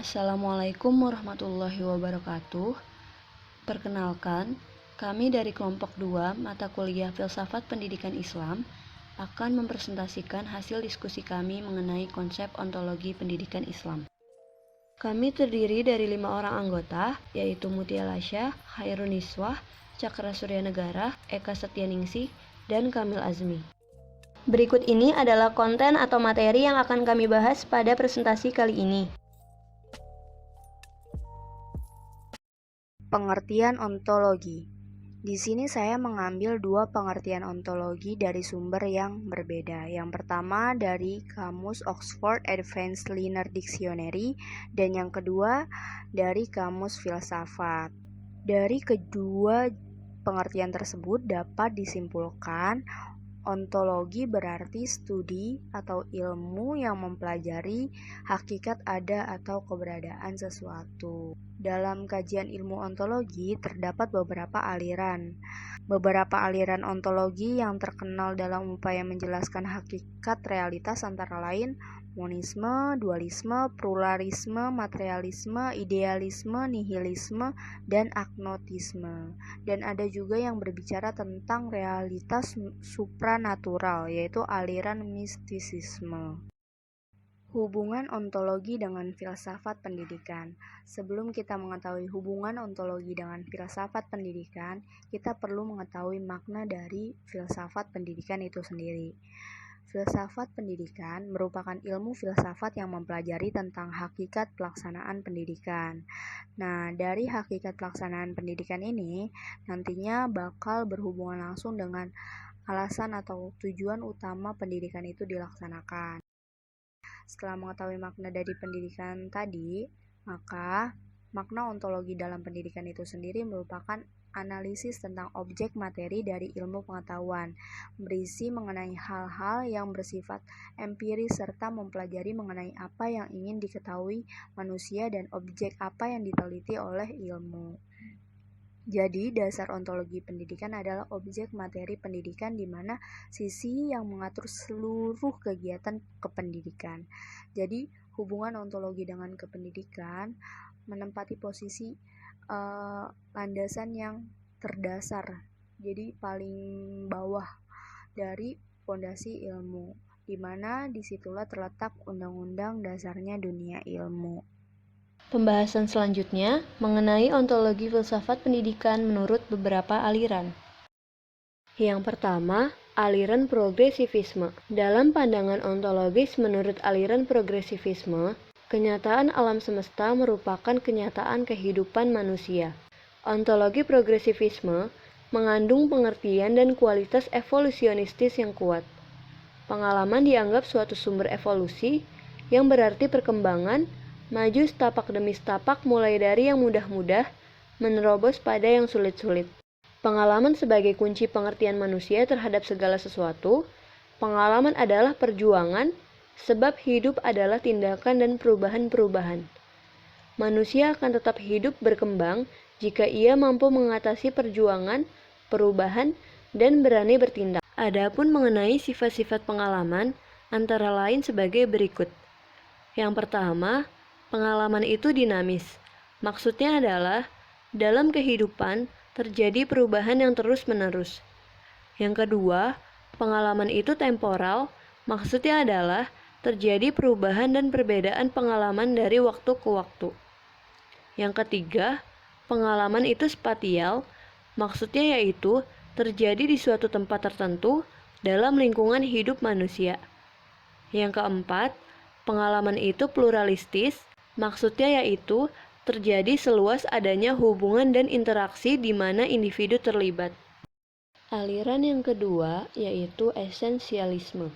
Assalamualaikum warahmatullahi wabarakatuh. Perkenalkan, kami dari kelompok 2 mata kuliah Filsafat Pendidikan Islam akan mempresentasikan hasil diskusi kami mengenai konsep ontologi pendidikan Islam. Kami terdiri dari 5 orang anggota, yaitu Mutia Lasya, Khairun Niswah, Cakra Suryanegara, Eka Setyaningsih, dan Kamil Azmi. Berikut ini adalah konten atau materi yang akan kami bahas pada presentasi kali ini. Pengertian ontologi. Di sini saya mengambil dua pengertian ontologi dari sumber yang berbeda. Yang pertama dari Kamus Oxford Advanced Learner Dictionary dan yang kedua dari Kamus Filsafat. Dari kedua pengertian tersebut dapat disimpulkan ontologi berarti studi atau ilmu yang mempelajari hakikat ada atau keberadaan sesuatu. Dalam kajian ilmu ontologi terdapat beberapa aliran. Beberapa aliran ontologi yang terkenal dalam upaya menjelaskan hakikat realitas antara lain monisme, dualisme, pluralisme, materialisme, idealisme, nihilisme, dan agnotisme. Dan ada juga yang berbicara tentang realitas supranatural, yaitu aliran mistisisme. Hubungan ontologi dengan filsafat pendidikan. Sebelum kita mengetahui hubungan ontologi dengan filsafat pendidikan, kita perlu mengetahui makna dari filsafat pendidikan itu sendiri. Filsafat pendidikan merupakan ilmu filsafat yang mempelajari tentang hakikat pelaksanaan pendidikan. Nah, dari hakikat pelaksanaan pendidikan ini nantinya bakal berhubungan langsung dengan alasan atau tujuan utama pendidikan itu dilaksanakan. Setelah mengetahui makna dari pendidikan tadi, maka makna ontologi dalam pendidikan itu sendiri merupakan analisis tentang objek materi dari ilmu pengetahuan, berisi mengenai hal-hal yang bersifat empiris serta mempelajari mengenai apa yang ingin diketahui manusia dan objek apa yang diteliti oleh ilmu. Jadi, dasar ontologi pendidikan adalah objek materi pendidikan di mana sisi yang mengatur seluruh kegiatan kependidikan. Jadi, hubungan ontologi dengan kependidikan menempati posisi landasan yang terdasar, jadi paling bawah dari fondasi ilmu, di mana disitulah terletak undang-undang dasarnya dunia ilmu. Pembahasan selanjutnya mengenai ontologi filsafat pendidikan menurut beberapa aliran. Yang pertama, aliran progresivisme. Dalam pandangan ontologis menurut aliran progresivisme, kenyataan alam semesta merupakan kenyataan kehidupan manusia. Ontologi progresivisme mengandung pengertian dan kualitas evolusionistis yang kuat. Pengalaman dianggap suatu sumber evolusi yang berarti perkembangan maju setapak demi setapak mulai dari yang mudah-mudah menerobos pada yang sulit-sulit. Pengalaman sebagai kunci pengertian manusia terhadap segala sesuatu. Pengalaman adalah perjuangan, sebab hidup adalah tindakan dan perubahan-perubahan. Manusia akan tetap hidup berkembang jika ia mampu mengatasi perjuangan, perubahan, dan berani bertindak. Adapun mengenai sifat-sifat pengalaman, antara lain sebagai berikut. Yang pertama, pengalaman itu dinamis. Maksudnya adalah, dalam kehidupan terjadi perubahan yang terus-menerus. Yang kedua, pengalaman itu temporal. Maksudnya adalah, terjadi perubahan dan perbedaan pengalaman dari waktu ke waktu. Yang ketiga, pengalaman itu spatial. Maksudnya yaitu, terjadi di suatu tempat tertentu dalam lingkungan hidup manusia. Yang keempat, pengalaman itu pluralistis. Maksudnya yaitu, terjadi seluas adanya hubungan dan interaksi di mana individu terlibat. Aliran yang kedua yaitu esensialisme.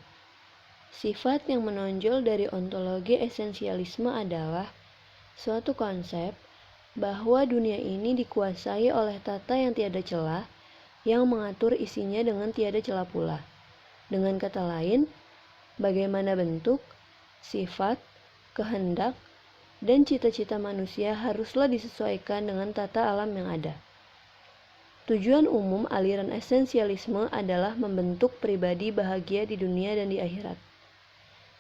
Sifat yang menonjol dari ontologi esensialisme adalah suatu konsep bahwa dunia ini dikuasai oleh tata yang tiada celah yang mengatur isinya dengan tiada celah pula. Dengan kata lain, bagaimana bentuk, sifat, kehendak, dan cita-cita manusia haruslah disesuaikan dengan tata alam yang ada. Tujuan umum aliran esensialisme adalah membentuk pribadi bahagia di dunia dan di akhirat.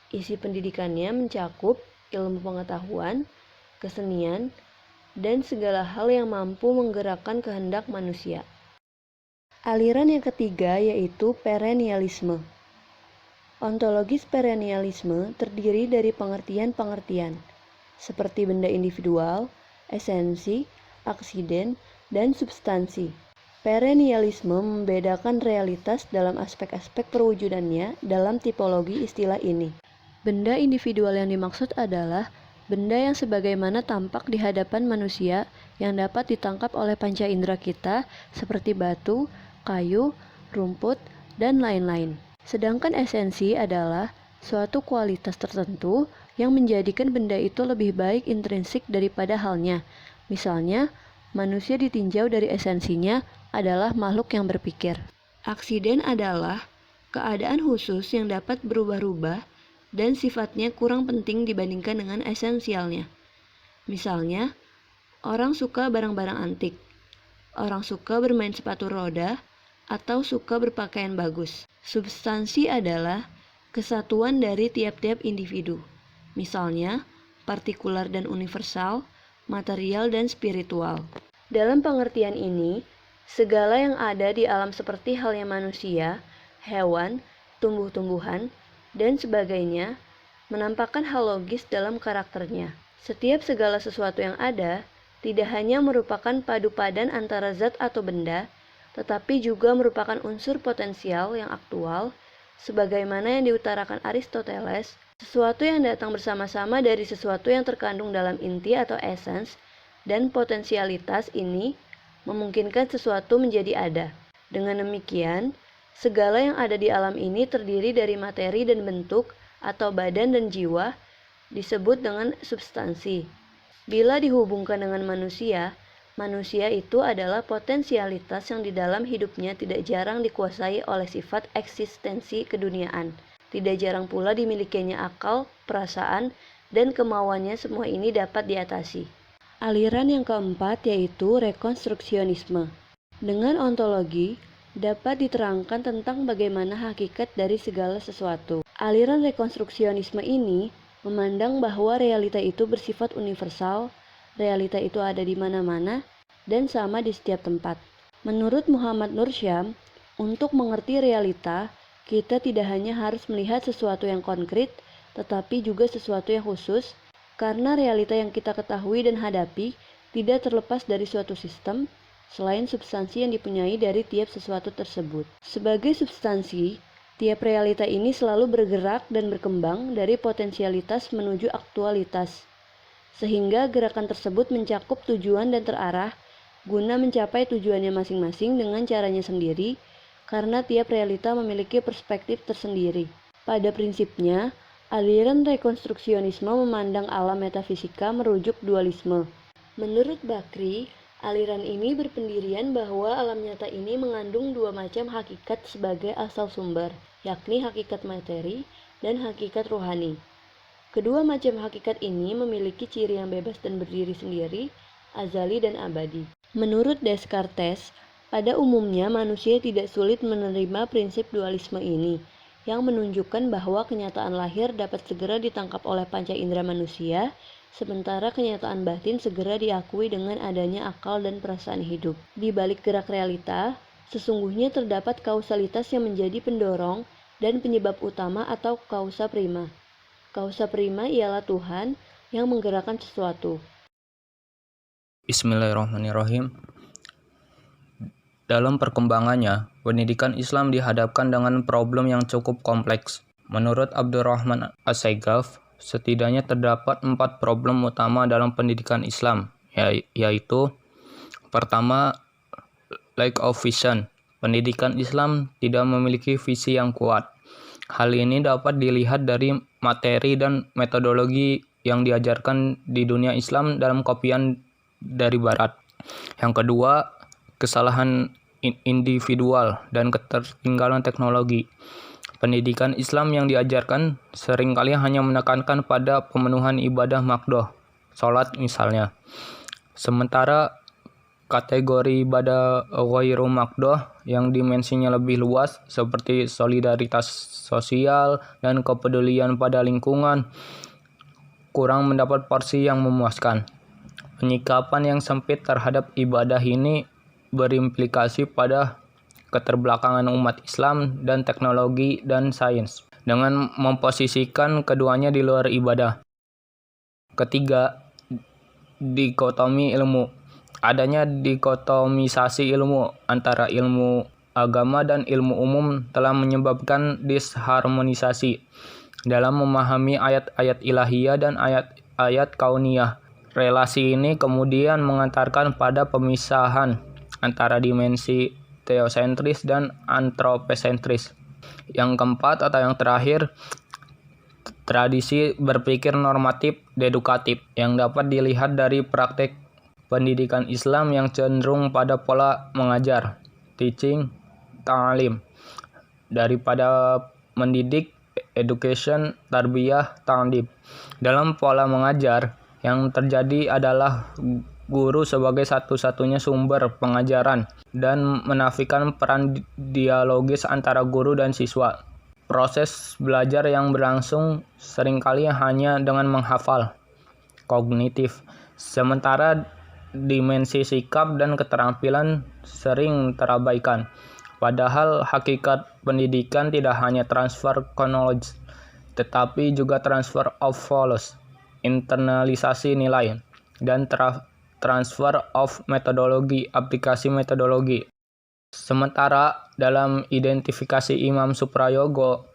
Isi pendidikannya mencakup ilmu pengetahuan, kesenian, dan segala hal yang mampu menggerakkan kehendak manusia. Aliran yang ketiga yaitu perennialisme. Ontologis perennialisme terdiri dari pengertian-pengertian, seperti benda individual, esensi, aksiden, dan substansi. Perennialisme membedakan realitas dalam aspek-aspek perwujudannya dalam tipologi istilah ini. Benda individual yang dimaksud adalah benda yang sebagaimana tampak di hadapan manusia yang dapat ditangkap oleh panca indera kita seperti batu, kayu, rumput, dan lain-lain. Sedangkan esensi adalah suatu kualitas tertentu yang menjadikan benda itu lebih baik intrinsik daripada halnya. Misalnya, manusia ditinjau dari esensinya adalah makhluk yang berpikir. Aksiden adalah keadaan khusus yang dapat berubah-ubah dan sifatnya kurang penting dibandingkan dengan esensialnya. Misalnya, orang suka barang-barang antik, orang suka bermain sepatu roda, atau suka berpakaian bagus. Substansi adalah kesatuan dari tiap-tiap individu, misalnya partikular dan universal, material dan spiritual. Dalam pengertian ini, segala yang ada di alam seperti halnya manusia, hewan, tumbuh-tumbuhan, dan sebagainya menampakkan hal logis dalam karakternya. Setiap segala sesuatu yang ada tidak hanya merupakan padu padan antara zat atau benda, tetapi juga merupakan unsur potensial yang aktual, sebagaimana yang diutarakan Aristoteles, sesuatu yang datang bersama-sama dari sesuatu yang terkandung dalam inti atau essence, dan potensialitas ini memungkinkan sesuatu menjadi ada. Dengan demikian, segala yang ada di alam ini terdiri dari materi dan bentuk, atau badan dan jiwa, disebut dengan substansi. Bila dihubungkan dengan manusia itu adalah potensialitas yang di dalam hidupnya tidak jarang dikuasai oleh sifat eksistensi keduniaan. Tidak jarang pula dimilikinya akal, perasaan, dan kemauannya. Semua ini dapat diatasi. Aliran yang keempat yaitu rekonstruksionisme. Dengan ontologi, dapat diterangkan tentang bagaimana hakikat dari segala sesuatu. Aliran rekonstruksionisme ini memandang bahwa realita itu bersifat universal, realita itu ada di mana-mana, dan sama di setiap tempat. Menurut Muhammad Nur Syam, untuk mengerti realita, kita tidak hanya harus melihat sesuatu yang konkret, tetapi juga sesuatu yang khusus, karena realita yang kita ketahui dan hadapi tidak terlepas dari suatu sistem, selain substansi yang dipunyai dari tiap sesuatu tersebut. Sebagai substansi, tiap realita ini selalu bergerak dan berkembang dari potensialitas menuju aktualitas, sehingga gerakan tersebut mencakup tujuan dan terarah guna mencapai tujuannya masing-masing dengan caranya sendiri, karena tiap realita memiliki perspektif tersendiri. Pada prinsipnya, aliran rekonstruksionisme memandang alam metafisika merujuk dualisme. Menurut Bakri, aliran ini berpendirian bahwa alam nyata ini mengandung dua macam hakikat sebagai asal sumber, yakni hakikat materi dan hakikat rohani. Kedua macam hakikat ini memiliki ciri yang bebas dan berdiri sendiri, azali dan abadi. Menurut Descartes, pada umumnya manusia tidak sulit menerima prinsip dualisme ini, yang menunjukkan bahwa kenyataan lahir dapat segera ditangkap oleh panca indera manusia, sementara kenyataan batin segera diakui dengan adanya akal dan perasaan hidup. Di balik gerak realita, sesungguhnya terdapat kausalitas yang menjadi pendorong dan penyebab utama atau causa prima. Causa prima ialah Tuhan yang menggerakkan sesuatu. Bismillahirrahmanirrahim. Dalam perkembangannya, pendidikan Islam dihadapkan dengan problem yang cukup kompleks. Menurut Abdurrahman As-Saigaf, setidaknya terdapat 4 problem utama dalam pendidikan Islam, yaitu pertama, lack of vision. Pendidikan Islam tidak memiliki visi yang kuat. Hal ini dapat dilihat dari materi dan metodologi yang diajarkan di dunia Islam dalam kopian dari Barat. Yang kedua, kesalahan individual dan ketertinggalan teknologi. Pendidikan Islam yang diajarkan seringkali hanya menekankan pada pemenuhan ibadah makdoh, sholat misalnya. Sementara kategori ibadah ghairu makdoh yang dimensinya lebih luas seperti solidaritas sosial dan kepedulian pada lingkungan kurang mendapat porsi yang memuaskan. Penyikapan yang sempit terhadap ibadah ini berimplikasi pada keterbelakangan umat Islam dan teknologi dan sains, dengan memposisikan keduanya di luar ibadah. Ketiga, dikotomi ilmu. Adanya dikotomisasi ilmu antara ilmu agama dan ilmu umum telah menyebabkan disharmonisasi dalam memahami ayat-ayat ilahiyah dan ayat-ayat kauniyah. Relasi ini kemudian mengantarkan pada pemisahan antara dimensi teosentris dan antropesentris. Yang keempat atau yang terakhir, tradisi berpikir normatif dedukatif yang dapat dilihat dari praktek pendidikan Islam yang cenderung pada pola mengajar, teaching, ta'lim, daripada mendidik, education, tarbiyah, ta'lim. Dalam pola mengajar, yang terjadi adalah guru sebagai satu-satunya sumber pengajaran dan menafikan peran dialogis antara guru dan siswa. Proses belajar yang berlangsung seringkali hanya dengan menghafal, kognitif, sementara dimensi sikap dan keterampilan sering terabaikan. Padahal hakikat pendidikan tidak hanya transfer knowledge, tetapi juga transfer of values, internalisasi nilai, dan transfer of metodologi, aplikasi metodologi. Sementara dalam identifikasi Imam Suprayogo,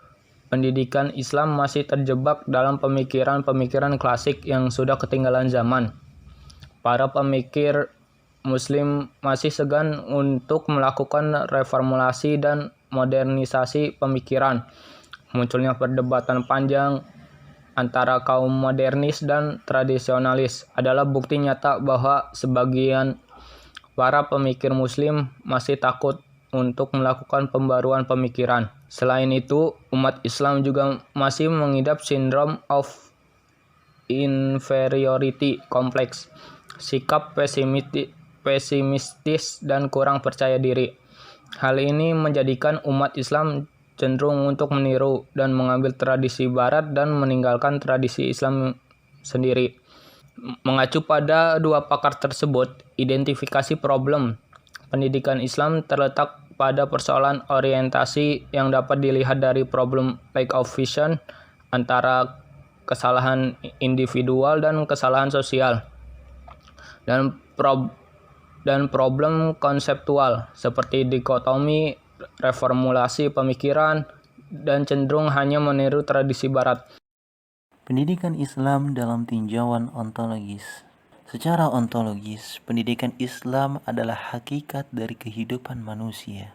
pendidikan Islam masih terjebak dalam pemikiran-pemikiran klasik yang sudah ketinggalan zaman. Para pemikir Muslim masih segan untuk melakukan reformulasi dan modernisasi pemikiran. Munculnya perdebatan panjang antara kaum modernis dan tradisionalis adalah bukti nyata bahwa sebagian para pemikir Muslim masih takut untuk melakukan pembaruan pemikiran. Selain itu, umat Islam juga masih mengidap sindrom of inferiority complex, sikap pesimistis dan kurang percaya diri. Hal ini menjadikan umat Islam cenderung untuk meniru dan mengambil tradisi Barat dan meninggalkan tradisi Islam sendiri. Mengacu pada dua pakar tersebut, identifikasi problem pendidikan Islam terletak pada persoalan orientasi yang dapat dilihat dari problem lack of vision antara kesalahan individual dan kesalahan sosial, dan problem konseptual seperti dikotomi, reformulasi pemikiran, dan cenderung hanya meniru tradisi Barat. Pendidikan Islam dalam tinjauan ontologis. Secara ontologis, pendidikan Islam adalah hakikat dari kehidupan manusia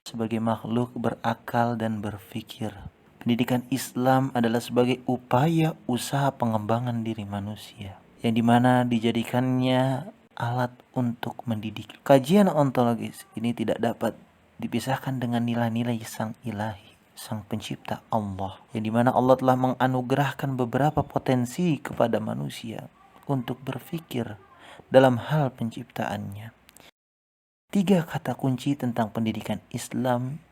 sebagai makhluk berakal dan berpikir. Pendidikan Islam adalah sebagai upaya usaha pengembangan diri manusia, yang dimana dijadikannya alat untuk mendidik. Kajian ontologis ini tidak dapat dipisahkan dengan nilai-nilai sang ilahi, sang pencipta Allah, yang dimana Allah telah menganugerahkan beberapa potensi kepada manusia untuk berpikir dalam hal penciptaannya. 3 kata kunci tentang pendidikan Islam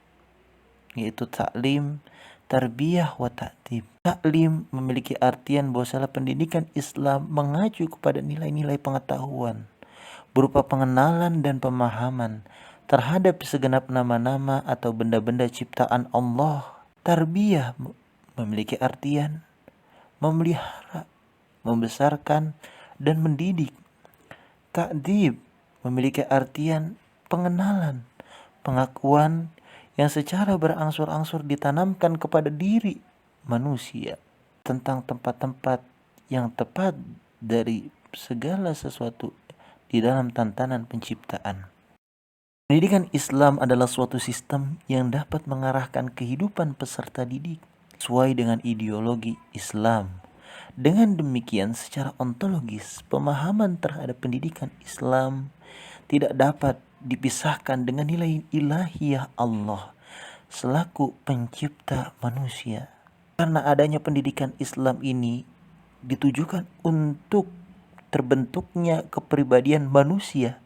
yaitu ta'lim, tarbiyah, wa ta'dib. Ta'lim memiliki artian bahwa pendidikan Islam mengacu kepada nilai-nilai pengetahuan berupa pengenalan dan pemahaman terhadap segenap nama-nama atau benda-benda ciptaan Allah. Tarbiyah memiliki artian memelihara, membesarkan, dan mendidik. Ta'dib memiliki artian pengenalan, pengakuan yang secara berangsur-angsur ditanamkan kepada diri manusia tentang tempat-tempat yang tepat dari segala sesuatu di dalam tantanan penciptaan. Pendidikan Islam adalah suatu sistem yang dapat mengarahkan kehidupan peserta didik sesuai dengan ideologi Islam. Dengan demikian, secara ontologis, pemahaman terhadap pendidikan Islam tidak dapat dipisahkan dengan nilai ilahiyah Allah selaku pencipta manusia. Karena adanya pendidikan Islam ini ditujukan untuk terbentuknya kepribadian manusia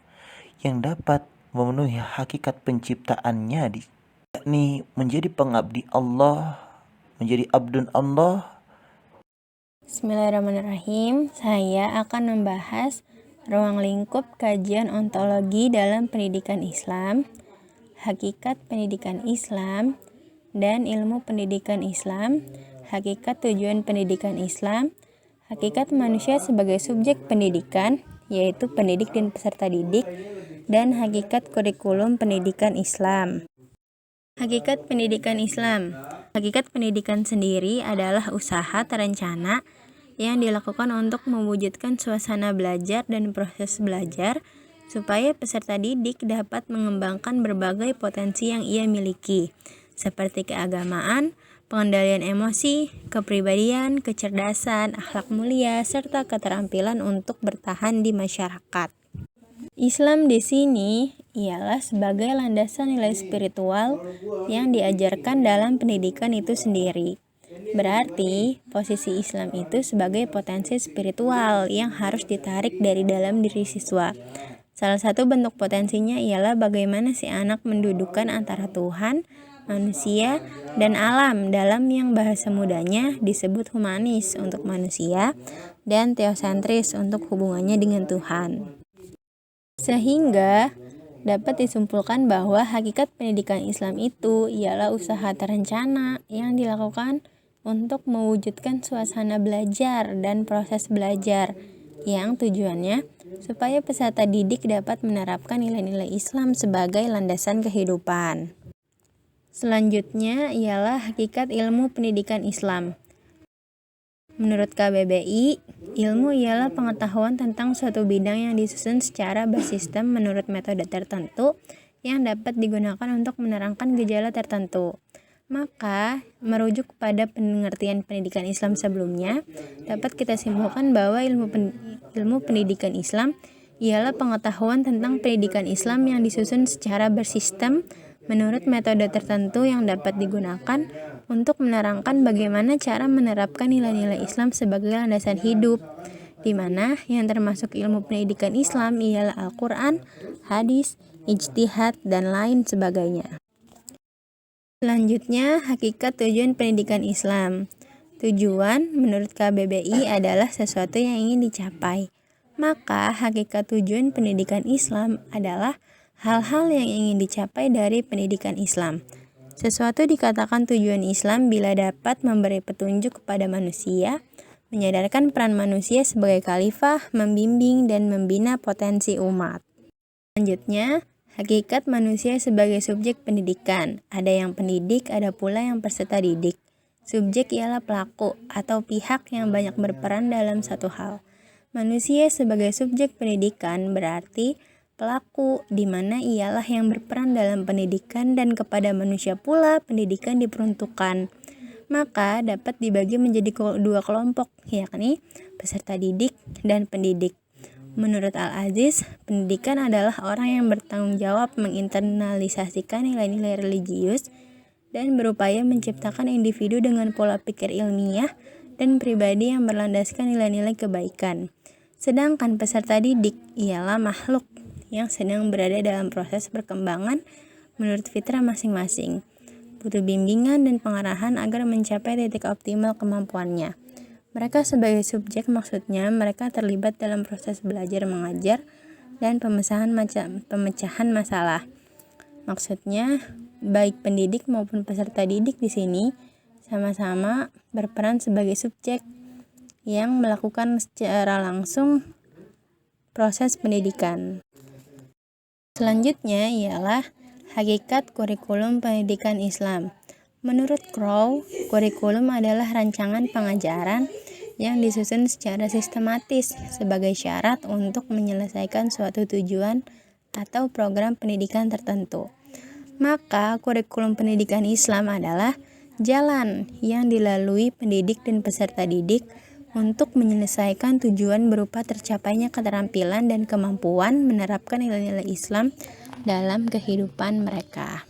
yang dapat memenuhi hakikat penciptaannya, yakni menjadi pengabdi Allah, menjadi abdun Allah, Bismillahirrahmanirrahim. Saya akan membahas ruang lingkup kajian ontologi dalam pendidikan Islam, hakikat pendidikan Islam, dan ilmu pendidikan Islam, hakikat tujuan pendidikan Islam, hakikat manusia sebagai subjek pendidikan, yaitu pendidik dan peserta didik, dan hakikat kurikulum pendidikan Islam. Hakikat pendidikan Islam. Hakikat pendidikan sendiri adalah usaha terencana yang dilakukan untuk mewujudkan suasana belajar dan proses belajar supaya peserta didik dapat mengembangkan berbagai potensi yang ia miliki, seperti keagamaan, pengendalian emosi, kepribadian, kecerdasan, akhlak mulia, serta keterampilan untuk bertahan di masyarakat. Islam di sini ialah sebagai landasan nilai spiritual yang diajarkan dalam pendidikan itu sendiri. Berarti, posisi Islam itu sebagai potensi spiritual yang harus ditarik dari dalam diri siswa. Salah satu bentuk potensinya ialah bagaimana si anak mendudukan antara Tuhan, manusia, dan alam dalam yang bahasa mudanya disebut humanis untuk manusia dan teosentris untuk hubungannya dengan Tuhan. Sehingga dapat disimpulkan bahwa hakikat pendidikan Islam itu ialah usaha terencana yang dilakukan untuk mewujudkan suasana belajar dan proses belajar yang tujuannya supaya peserta didik dapat menerapkan nilai-nilai Islam sebagai landasan kehidupan. Selanjutnya ialah hakikat ilmu pendidikan Islam. Menurut KBBI, ilmu ialah pengetahuan tentang suatu bidang yang disusun secara bersistem menurut metode tertentu yang dapat digunakan untuk menerangkan gejala tertentu. Maka, merujuk kepada pengertian pendidikan Islam sebelumnya, dapat kita simpulkan bahwa ilmu pendidikan Islam ialah pengetahuan tentang pendidikan Islam yang disusun secara bersistem menurut metode tertentu yang dapat digunakan untuk menerangkan bagaimana cara menerapkan nilai-nilai Islam sebagai landasan hidup, di mana yang termasuk ilmu pendidikan Islam ialah Al-Quran, hadis, ijtihad, dan lain sebagainya. Selanjutnya, hakikat tujuan pendidikan Islam. Tujuan menurut KBBI adalah sesuatu yang ingin dicapai. Maka, hakikat tujuan pendidikan Islam adalah hal-hal yang ingin dicapai dari pendidikan Islam. Sesuatu dikatakan tujuan Islam bila dapat memberi petunjuk kepada manusia, menyadarkan peran manusia sebagai khalifah, membimbing dan membina potensi umat. Selanjutnya, hakikat manusia sebagai subjek pendidikan. Ada yang pendidik, ada pula yang peserta didik. Subjek ialah pelaku atau pihak yang banyak berperan dalam satu hal. Manusia sebagai subjek pendidikan berarti pelaku, di mana ialah yang berperan dalam pendidikan dan kepada manusia pula pendidikan diperuntukkan. Maka dapat dibagi menjadi dua kelompok, yakni peserta didik dan pendidik. Menurut Al-Aziz, pendidikan adalah orang yang bertanggung jawab menginternalisasikan nilai-nilai religius dan berupaya menciptakan individu dengan pola pikir ilmiah dan pribadi yang berlandaskan nilai-nilai kebaikan. Sedangkan peserta didik ialah makhluk yang sedang berada dalam proses perkembangan menurut fitrah masing-masing, butuh bimbingan dan pengarahan agar mencapai titik optimal kemampuannya. Mereka sebagai subjek maksudnya mereka terlibat dalam proses belajar mengajar dan pemecahan masalah. Maksudnya baik pendidik maupun peserta didik di sini sama-sama berperan sebagai subjek yang melakukan secara langsung proses pendidikan. Selanjutnya ialah hakikat kurikulum pendidikan Islam. Menurut Crow, kurikulum adalah rancangan pengajaran yang disusun secara sistematis sebagai syarat untuk menyelesaikan suatu tujuan atau program pendidikan tertentu. Maka, kurikulum pendidikan Islam adalah jalan yang dilalui pendidik dan peserta didik untuk menyelesaikan tujuan berupa tercapainya keterampilan dan kemampuan menerapkan nilai-nilai Islam dalam kehidupan mereka.